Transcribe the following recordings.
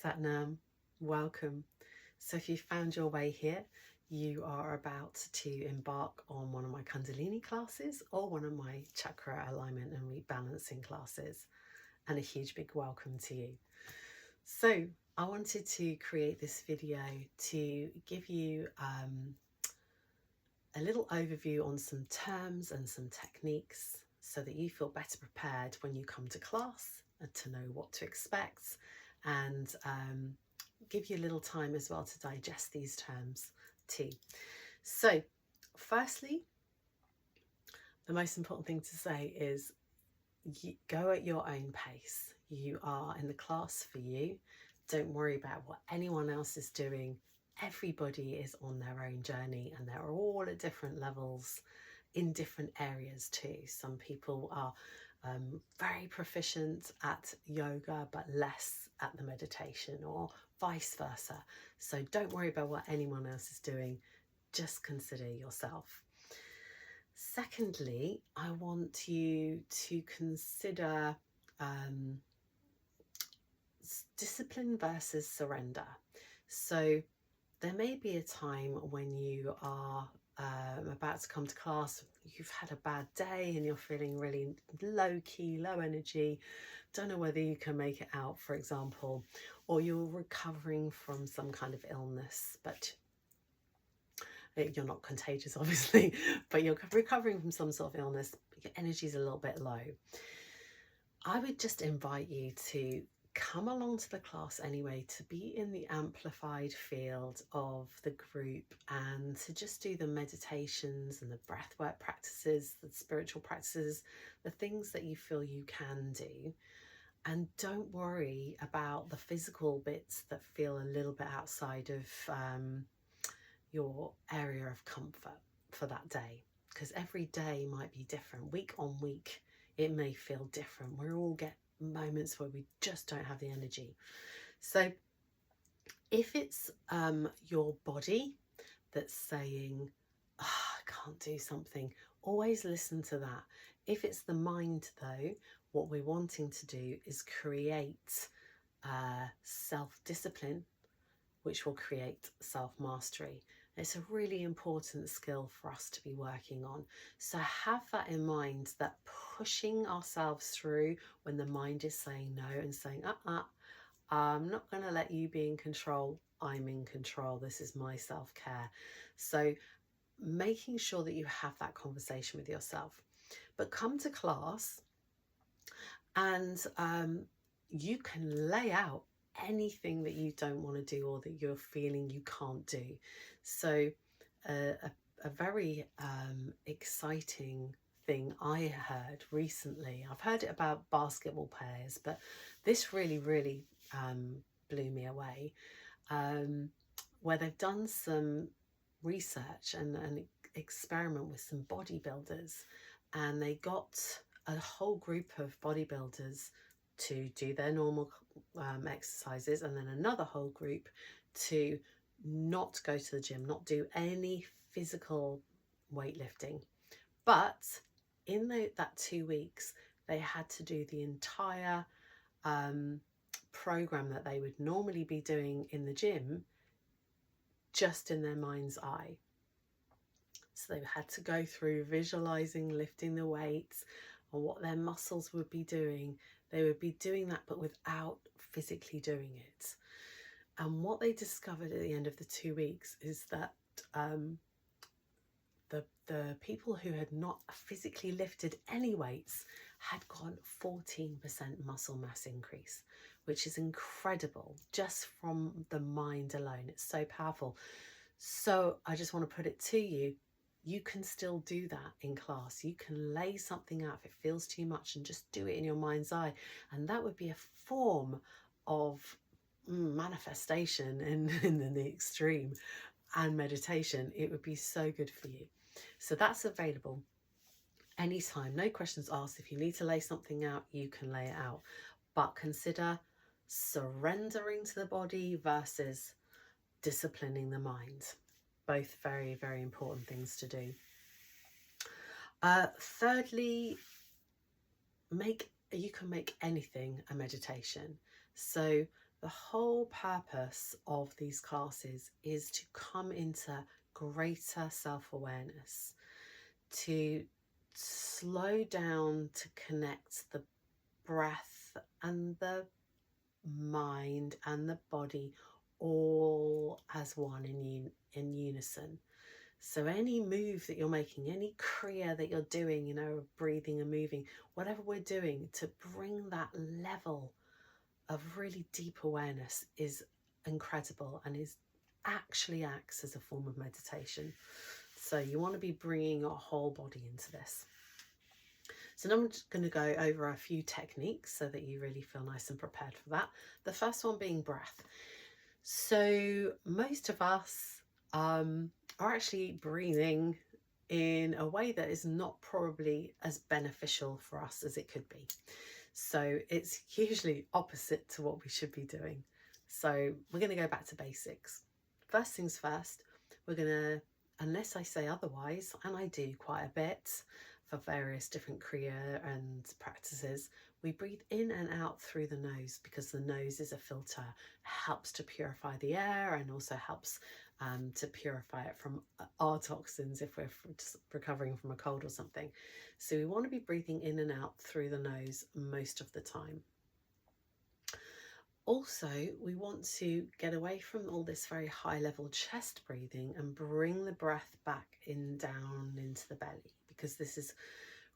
Satnam, welcome. So if you found your way here, you are about to embark on one of my Kundalini classes or one of my chakra alignment and rebalancing classes, and a huge big welcome to you. So I wanted to create this video to give you a little overview on some terms and some techniques so that you feel better prepared when you come to class and to know what to expect, and give you a little time as well to digest these terms too. So firstly, the most important thing to say is go at your own pace. You are in the class for you. Don't worry about what anyone else is doing. Everybody is on their own journey and they're all at different levels in different areas too. Some people are very proficient at yoga but less at the meditation, or vice versa. So don't worry about what anyone else is doing. Just consider yourself. Secondly, I want you to consider discipline versus surrender. So there may be a time when you are about to come to class, you've had a bad day and you're feeling really low key, low energy, don't know whether you can make it out, for example, or you're recovering from some kind of illness, but you're not contagious obviously, but you're recovering from some sort of illness, your energy's a little bit low. I would just invite you to come along to the class anyway, to be in the amplified field of the group and to just do the meditations and the breathwork practices, the spiritual practices, the things that you feel you can do. And don't worry about the physical bits that feel a little bit outside of your area of comfort for that day, because every day might be different. Week on week it may feel different. We all get moments where we just don't have the energy. So if it's your body that's saying, I can't do something, always listen to that. If it's the mind though, what we're wanting to do is create self-discipline, which will create self-mastery. It's a really important skill for us to be working on. So have that in mind, that pushing ourselves through when the mind is saying no and saying, I'm not going to let you be in control. I'm in control. This is my self-care. So making sure that you have that conversation with yourself. But come to class and you can lay out anything that you don't want to do or that you're feeling you can't do. So a very exciting thing I heard recently, I've heard it about basketball players, but this really blew me away, where they've done some research and an experiment with some bodybuilders, and they got a whole group of bodybuilders to do their normal exercises, and then another whole group to not go to the gym, not do any physical weightlifting. But in that 2 weeks, they had to do the entire program that they would normally be doing in the gym, just in their mind's eye. So they had to go through visualizing, lifting the weights, and what their muscles would be doing. They would be doing that, but without physically doing it. And what they discovered at the end of the 2 weeks is that the people who had not physically lifted any weights had got 14% muscle mass increase, which is incredible just from the mind alone. It's so powerful. So I just want to put it to you, you can still do that in class. You can lay something out if it feels too much and just do it in your mind's eye. And that would be a form of manifestation in the extreme, and meditation. It would be so good for you. So that's available anytime, no questions asked. If you need to lay something out, you can lay it out. But consider surrendering to the body versus disciplining the mind. Both very important things to do. Thirdly, you can make anything a meditation. So the whole purpose of these classes is to come into greater self-awareness, to slow down, to connect the breath and the mind and the body all as one in unison. So any move that you're making, any kriya that you're doing, breathing and moving, whatever we're doing to bring that level of really deep awareness is incredible, and actually acts as a form of meditation. So you want to be bringing your whole body into this. So now I'm just going to go over a few techniques so that you really feel nice and prepared for that. The first one being breath. So most of us are actually breathing in a way that is not probably as beneficial for us as it could be. So it's usually opposite to what we should be doing. So we're going to go back to basics. First things first, we're going to, unless I say otherwise, and I do quite a bit for various different kriya and practices, we breathe in and out through the nose, because the nose is a filter. It helps to purify the air and also helps to purify it from our toxins if we're just recovering from a cold or something. So we want to be breathing in and out through the nose most of the time. Also, we want to get away from all this very high level chest breathing and bring the breath back in, down into the belly, because this is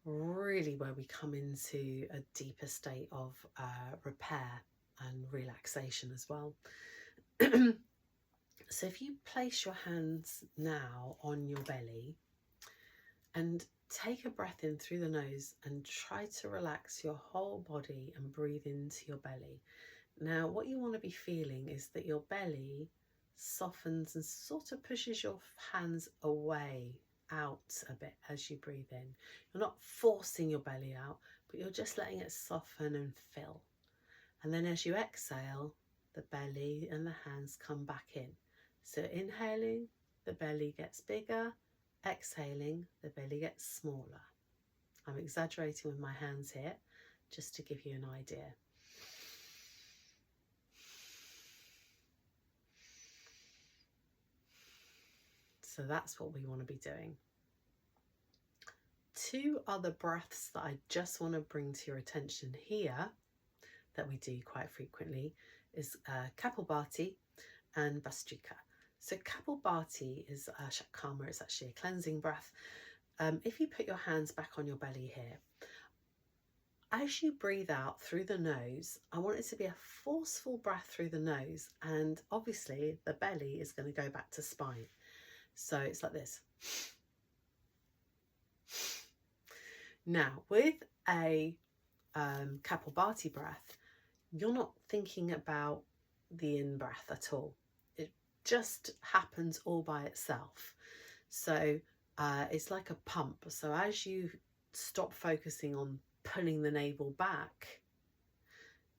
really where we come into a deeper state of repair and relaxation as well. So if you place your hands now on your belly and take a breath in through the nose and try to relax your whole body and breathe into your belly. Now, what you want to be feeling is that your belly softens and sort of pushes your hands away, out a bit as you breathe in. You're not forcing your belly out, but you're just letting it soften and fill. And then as you exhale, the belly and the hands come back in. So inhaling, the belly gets bigger. Exhaling, the belly gets smaller. I'm exaggerating with my hands here, just to give you an idea. So that's what we want to be doing. Two other breaths that I just want to bring to your attention here that we do quite frequently is Kapalbhati and Bhastrika. So Kapalbhati is a Shakama, it's actually a cleansing breath. If you put your hands back on your belly here, as you breathe out through the nose, I want it to be a forceful breath through the nose, and obviously the belly is going to go back to spine. So it's like this. Now, with a Kapalbhati breath, you're not thinking about the in-breath at all. It just happens all by itself. So it's like a pump. So as you stop focusing on pulling the navel back,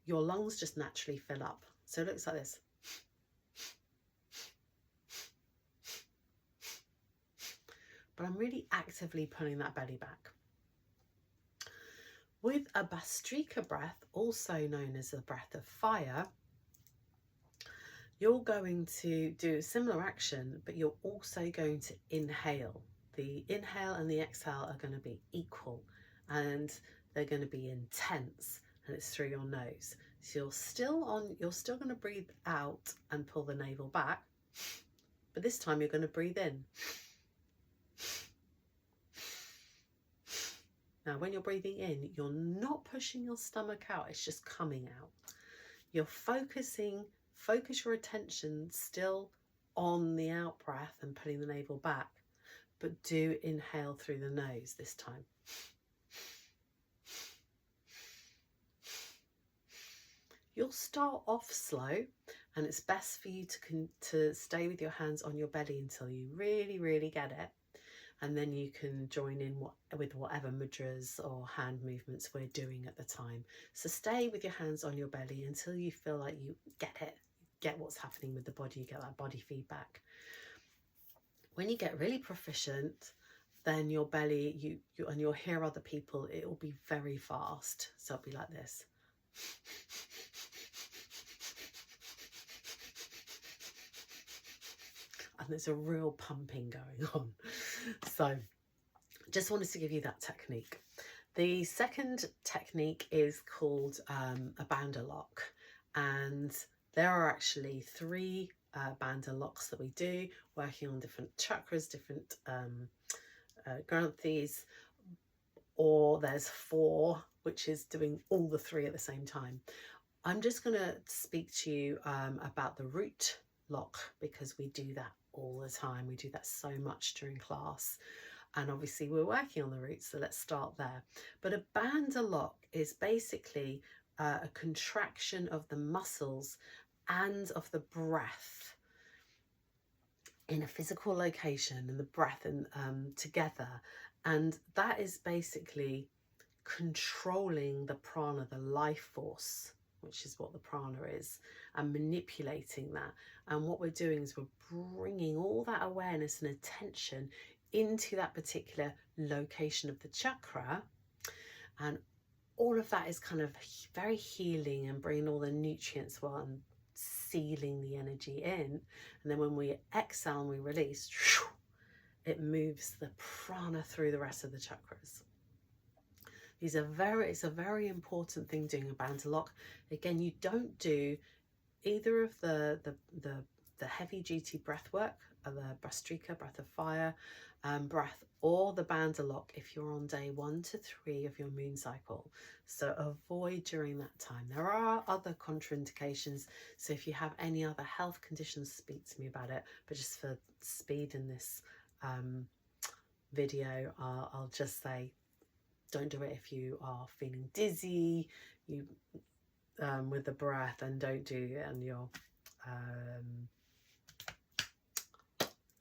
your lungs just naturally fill up. So it looks like this. But I'm really actively pulling that belly back. With a Bhastrika breath, also known as the breath of fire, you're going to do a similar action, but you're also going to inhale. The inhale and the exhale are going to be equal, and they're going to be intense, and it's through your nose. So you're still going to breathe out and pull the navel back, but this time you're going to breathe in. Now, when you're breathing in, you're not pushing your stomach out, it's just coming out. You're focus your attention still on the out breath and putting the navel back, but do inhale through the nose this time. You'll start off slow, and it's best for you to stay with your hands on your belly until you really, really get it. And then you can join in with whatever mudras or hand movements we're doing at the time. So stay with your hands on your belly until you feel like you get it, get what's happening with the body, you get that body feedback. When you get really proficient, then your belly, and you'll hear other people, it will be very fast. So it'll be like this. there's a real pumping going on. So just wanted to give you that technique. The second technique is called a bandha lock, and there are actually 3 bandha locks that we do, working on different chakras, different granthis, or there's 4, which is doing all the 3 at the same time. I'm just going to speak to you about the root lock, because we do that all the time. We do that so much during class. And obviously we're working on the roots, so let's start there. But a bandha lock is basically a contraction of the muscles and of the breath in a physical location, and the breath and together. And that is basically controlling the prana, the life force, which is what the prana is, and manipulating that. And what we're doing is we're bringing all that awareness and attention into that particular location of the chakra, and all of that is kind of very healing and bringing all the nutrients well and sealing the energy in. And then when we exhale and we release, it moves the prana through the rest of the chakras. It's a very important thing doing a bandha lock. Again, you don't do either of the heavy duty breath work, or the Brastrika, breath of fire, breath, or the bandha lock if you're on day 1 to 3 of your moon cycle. So avoid during that time. There are other contraindications, so if you have any other health conditions, speak to me about it. But just for speed in this video, I'll just say don't do it if you are feeling dizzy with the breath, and don't do it on your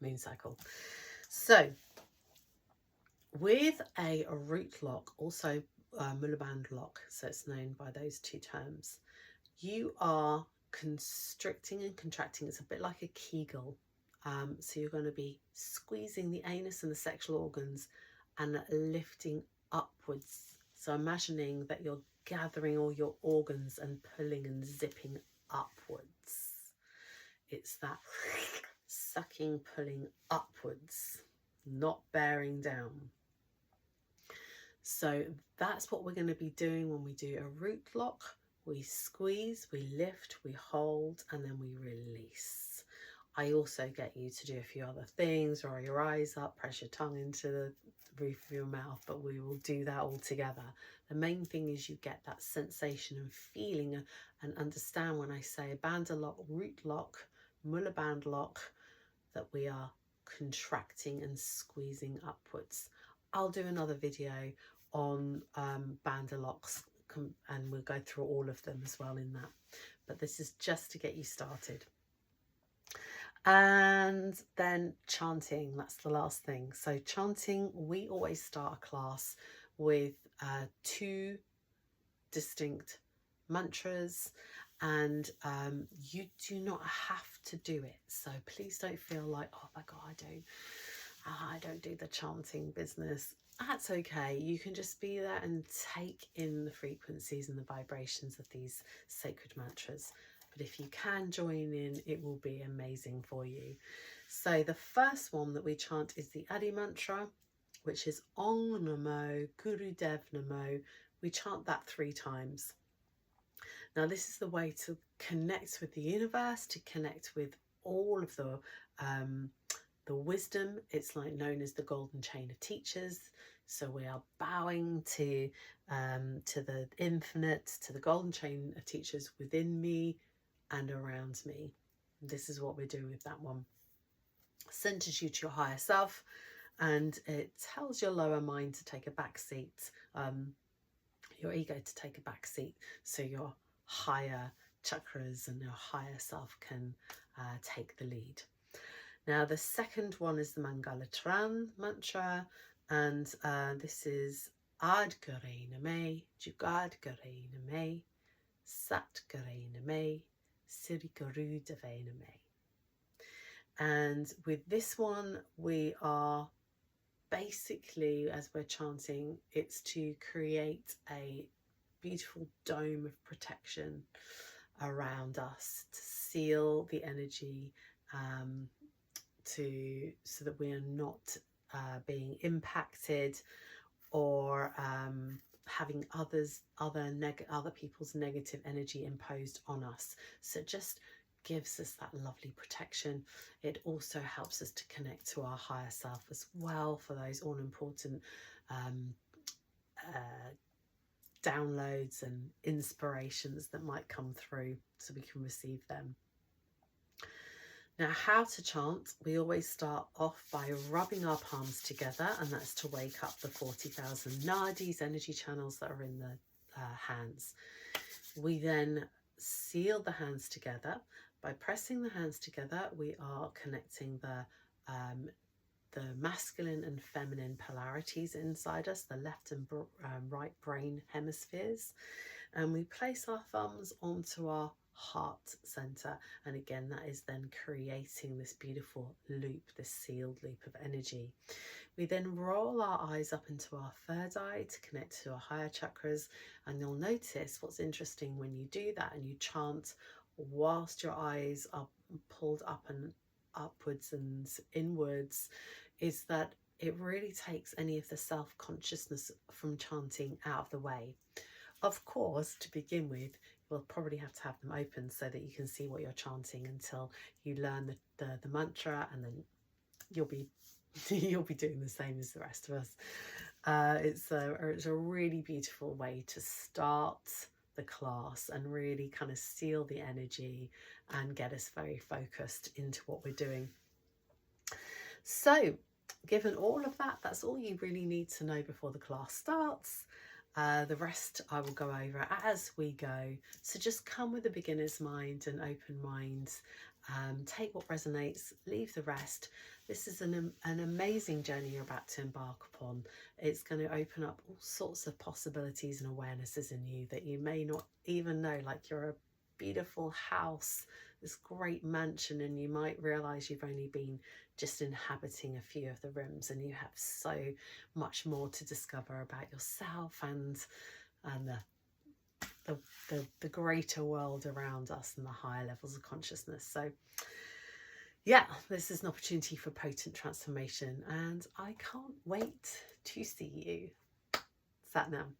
moon cycle. So with a root lock, also Mulaband lock, so it's known by those 2 terms, you are constricting and contracting. It's a bit like a Kegel. So you're going to be squeezing the anus and the sexual organs and lifting upwards. So imagining that you're gathering all your organs and pulling and zipping upwards. It's that sucking, pulling upwards, not bearing down. So that's what we're going to be doing when we do a root lock. We squeeze, we lift, we hold, and then we release. I also get you to do a few other things, roll your eyes up, press your tongue into the roof of your mouth, but we will do that all together. The main thing is you get that sensation and feeling and understand when I say bandha lock, root lock, Mulaband lock, that we are contracting and squeezing upwards. I'll do another video on bandha locks, and we'll go through all of them as well in that. But this is just to get you started. And then chanting, that's the last thing. So chanting, we always start a class with 2 distinct mantras, and you do not have to do it. So please don't feel like, oh my God, I don't do the chanting business. That's okay. You can just be there and take in the frequencies and the vibrations of these sacred mantras. But if you can join in, it will be amazing for you. So the first one that we chant is the Adi mantra, which is Om Namo Gurudev Namo. We chant that 3 times. Now this is the way to connect with the universe, to connect with all of the wisdom. It's like known as the golden chain of teachers. So we are bowing to the infinite, to the golden chain of teachers within me and around me. This is what we're doing with that one. Centers you to your higher self, and it tells your lower mind to take a back seat, your ego to take a back seat, so your higher chakras and your higher self can take the lead. Now the second one is the Mangalatran mantra, and this is Ad Gare Name, Jugad Gare Name, Sat Gare Name, Siri Guru Deve Name. And with this one, we are basically, as we're chanting, it's to create a beautiful dome of protection around us, to seal the energy, so that we are not being impacted or having other people's negative energy imposed on us. So it just gives us that lovely protection. It also helps us to connect to our higher self as well, for those all important downloads and inspirations that might come through, so we can receive them. Now, how to chant, we always start off by rubbing our palms together, and that's to wake up the 40,000 nadis, energy channels that are in the hands. We then seal the hands together. By pressing the hands together, we are connecting the masculine and feminine polarities inside us, the left and right brain hemispheres. And we place our thumbs onto our heart center, and again that is then creating this beautiful loop, this sealed loop of energy. We then roll our eyes up into our third eye to connect to our higher chakras, and you'll notice what's interesting when you do that and you chant whilst your eyes are pulled up and upwards and inwards, is that it really takes any of the self-consciousness from chanting out of the way. Of course, to begin with, you'll probably have to have them open so that you can see what you're chanting until you learn the mantra, and then you'll be doing the same as the rest of us. It's a really beautiful way to start the class and really kind of seal the energy and get us very focused into what we're doing. So, given all of that, that's all you really need to know before the class starts. The rest I will go over as we go. So just come with a beginner's mind, an open mind. Take what resonates, leave the rest. This is an amazing journey you're about to embark upon. It's going to open up all sorts of possibilities and awarenesses in you that you may not even know, like you're a beautiful house, this great mansion, and you might realise you've only been just inhabiting a few of the rooms, and you have so much more to discover about yourself and the greater world around us and the higher levels of consciousness. So yeah, this is an opportunity for potent transformation, and I can't wait to see you. Sat Nam.